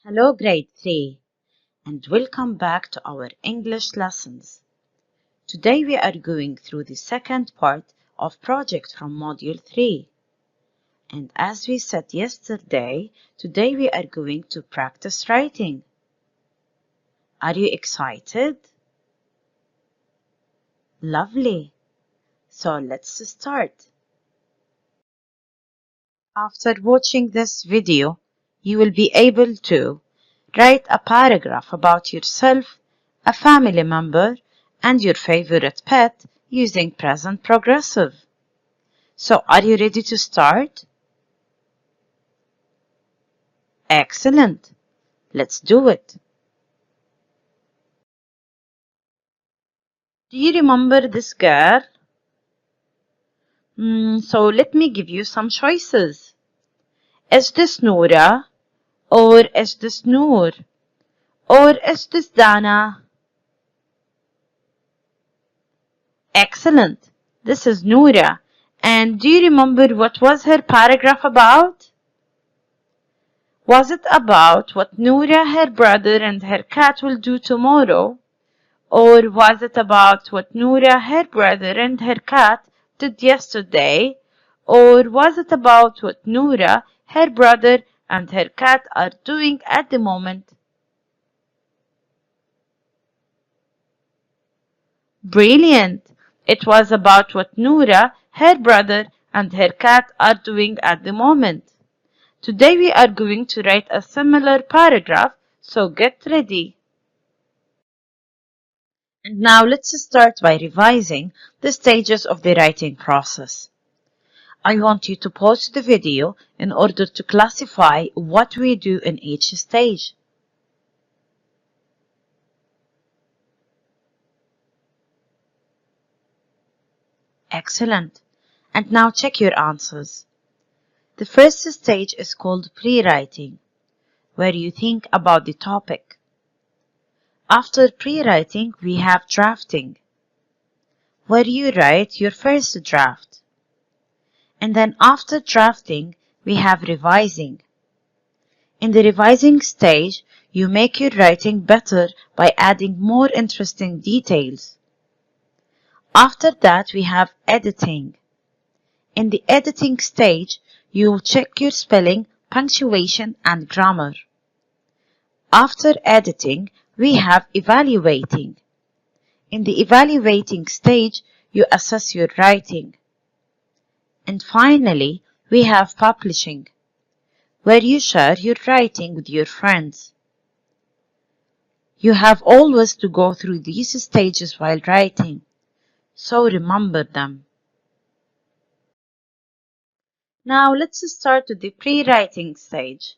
Hello grade 3 and welcome back to our English lessons. Today we are going through the second part of project from module 3. And as we said yesterday, today we are going to practice writing. Are you excited? Lovely. So let's start. After watching this video, you will be able to write a paragraph about yourself, a family member, and your favorite pet using present progressive. So, are you ready to start? Excellent. Let's do it. Do you remember this girl? So let me give you some choices. Is this Nora? Or is this Noor? Or is this Dana? Excellent. This is Noora. And do you remember what was her paragraph about? Was it about what Noora, her brother, and her cat will do tomorrow? Or was it about what Noora, her brother, and her cat did yesterday? Or was it about what Noora, her brother, and her cat are doing at the moment? Brilliant! It was about what Noora, her brother, and her cat are doing at the moment. Today we are going to write a similar paragraph, so get ready. And now let's start by revising the stages of the writing process. I want you to pause the video in order to classify what we do in each stage. Excellent. And now check your answers. The first stage is called pre-writing, where you think about the topic. After pre-writing, we have drafting, where you write your first draft. And then after drafting, we have revising. In the revising stage, you make your writing better by adding more interesting details. After that, we have editing. In the editing stage, you check your spelling, punctuation, and grammar. After editing, we have evaluating. In the evaluating stage, you assess your writing. And finally, we have publishing, where you share your writing with your friends. You have always to go through these stages while writing, so remember them. Now let's start with the pre-writing stage.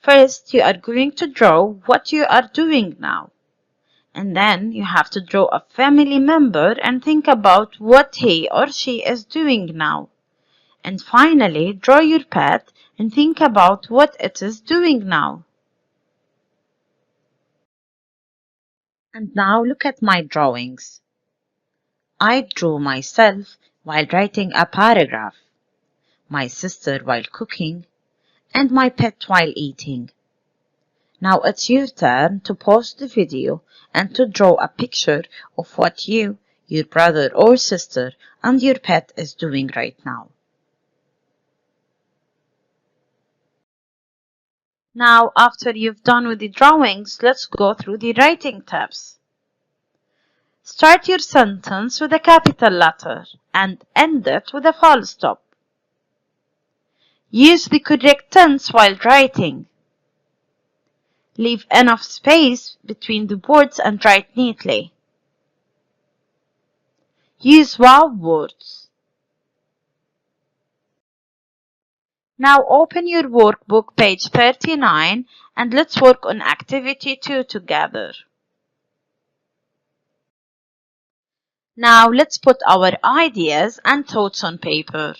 First, you are going to draw what you are doing now. And then you have to draw a family member and think about what he or she is doing now. And finally, draw your pet and think about what it is doing now. And now look at my drawings. I drew myself while writing a paragraph, my sister while cooking, and my pet while eating. Now it's your turn to pause the video and to draw a picture of what you, your brother or sister, and your pet is doing right now. Now, after you've done with the drawings, let's go through the writing tips. Start your sentence with a capital letter and end it with a full stop. Use the correct tense while writing. Leave enough space between the words and write neatly. Use wow words. Now open your workbook page 39 and let's work on activity 2 together. Now let's put our ideas and thoughts on paper.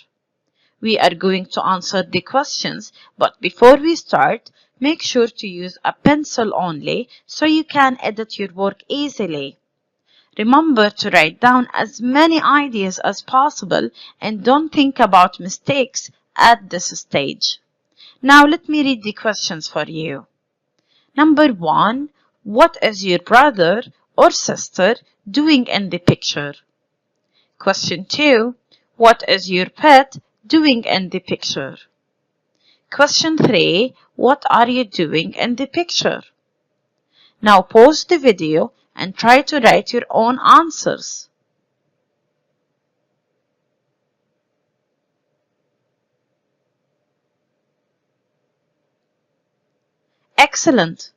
We are going to answer the questions, but before we start, make sure to use a pencil only so you can edit your work easily. Remember to write down as many ideas as possible and don't think about mistakes at this stage. Now let me read the questions for you. Number 1. What is your brother or sister doing in the picture? Question 2. What is your pet doing in the picture? Question 3. What are you doing in the picture? Now pause the video and try to write your own answers. Excellent.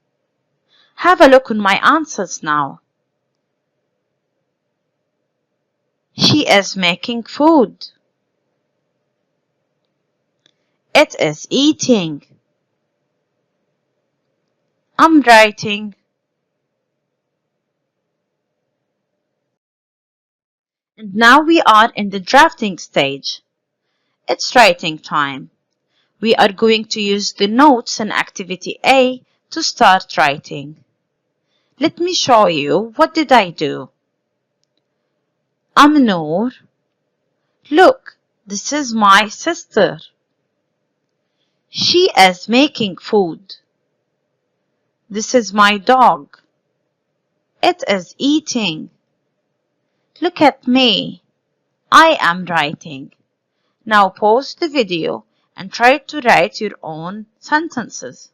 Have a look on my answers now. She is making food. It is eating. I'm writing. And now we are in the drafting stage. It's writing time. We are going to use the notes in activity A to start writing. Let me show you what did I do. Noor. Look, this is my sister. She is making food. This is my dog. It is eating. Look at me. I am writing. Now pause the video and try to write your own sentences.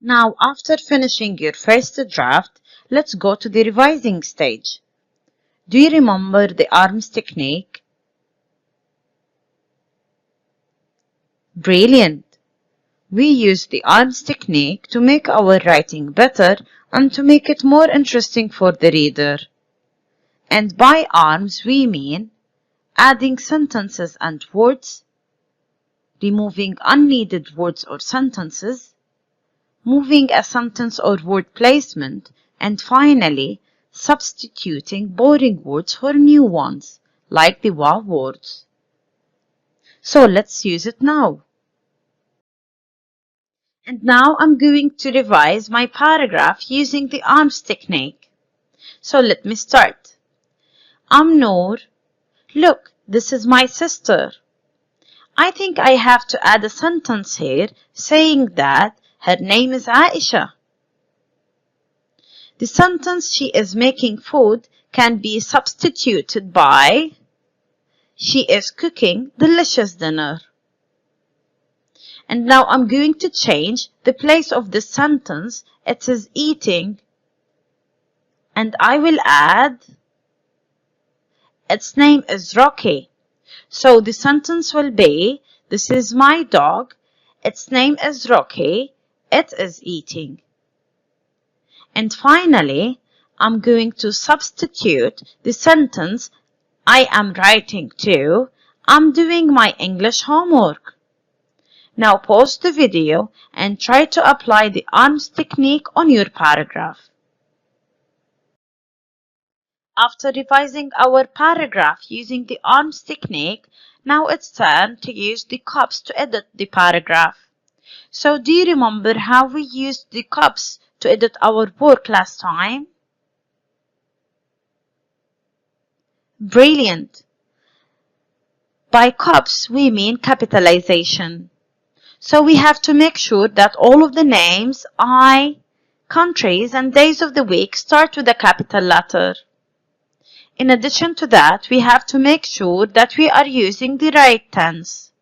Now, after finishing your first draft, let's go to the revising stage. Do you remember the arms technique? Brilliant! We use the arms technique to make our writing better and to make it more interesting for the reader. And by arms, we mean adding sentences and words, removing unneeded words or sentences, moving a sentence or word placement, and finally, substituting boring words for new ones, like the wow words. So let's use it now. And now I'm going to revise my paragraph using the arms technique. So let me start. Noor. Look, this is my sister. I think I have to add a sentence here saying that her name is Aisha. The sentence she is making food can be substituted by she is cooking delicious dinner. And now I'm going to change the place of the sentence. It is eating. And I will add its name is Rocky. So the sentence will be, this is my dog. Its name is Rocky. It is eating. And finally, I'm going to substitute the sentence I am writing to, I'm doing my English homework. Now pause the video and try to apply the arms technique on your paragraph. After revising our paragraph using the arms technique, now it's time to use the cups to edit the paragraph. So do you remember how we used the cups to edit our work last time? Brilliant! By cups, we mean capitalization. So we have to make sure that all of the names, countries, and days of the week start with a capital letter. In addition to that, we have to make sure that we are using the right tense.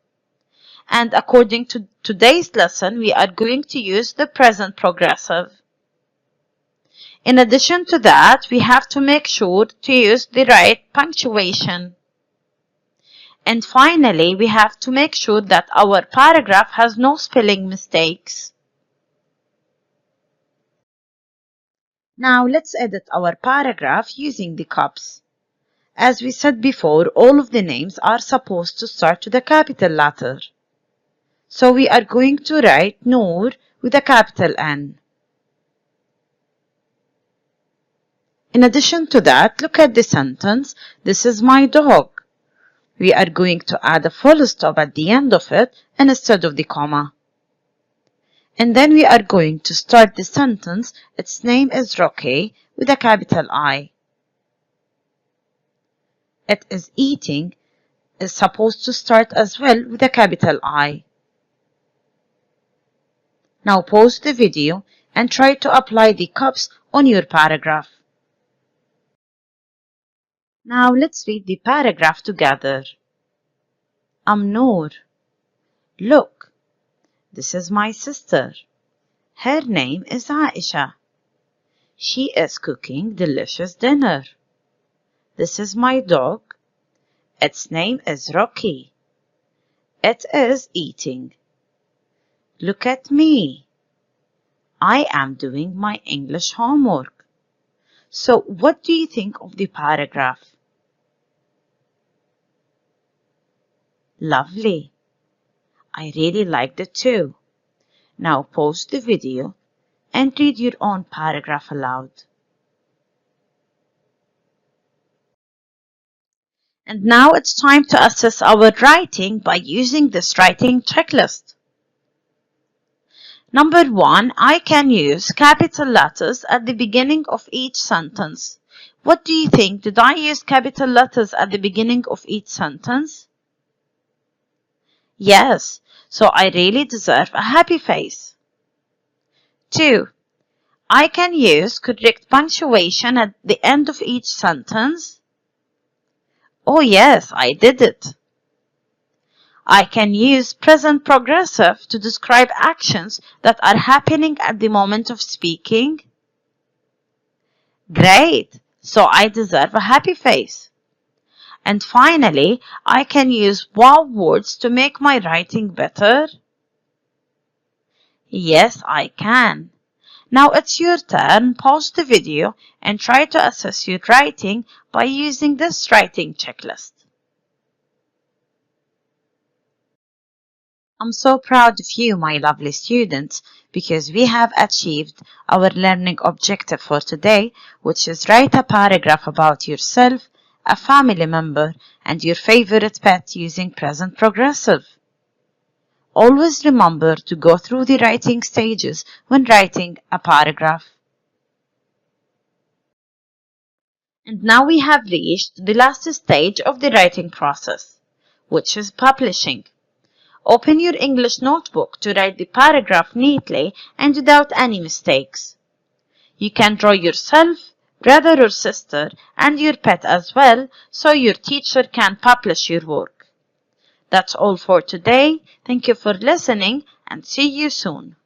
And according to today's lesson, we are going to use the present progressive. In addition to that, we have to make sure to use the right punctuation. And finally, we have to make sure that our paragraph has no spelling mistakes. Now let's edit our paragraph using the cups. As we said before, all of the names are supposed to start with a capital letter. So we are going to write Noor with a capital N. In addition to that, look at the sentence, this is my dog. We are going to add a full stop at the end of it instead of the comma. And then we are going to start the sentence, its name is Rocky, with a capital I. It is eating is supposed to start as well with a capital I. Now pause the video and try to apply the cups on your paragraph. Now let's read the paragraph together. I'm Noor. Look, this is my sister. Her name is Aisha. She is cooking delicious dinner. This is my dog. Its name is Rocky. It is eating. Look at me. I am doing my English homework. So what do you think of the paragraph? Lovely. I really liked it too. Now pause the video and read your own paragraph aloud. And now it's time to assess our writing by using this writing checklist. Number 1, I can use capital letters at the beginning of each sentence. What do you think? Did I use capital letters at the beginning of each sentence? Yes, so I really deserve a happy face. 2, I can use correct punctuation at the end of each sentence. Oh yes, I did it. I can use present progressive to describe actions that are happening at the moment of speaking. Great, so I deserve a happy face. And finally, I can use wow words to make my writing better. Yes, I can. Now it's your turn. Pause the video and try to assess your writing by using this writing checklist. I'm so proud of you, my lovely students, because we have achieved our learning objective for today, which is write a paragraph about yourself, a family member, and your favorite pet using present progressive. Always remember to go through the writing stages when writing a paragraph. And now we have reached the last stage of the writing process, which is publishing. Open your English notebook to write the paragraph neatly and without any mistakes. You can draw yourself, brother or sister, and your pet as well, so your teacher can publish your work. That's all for today. Thank you for listening and see you soon.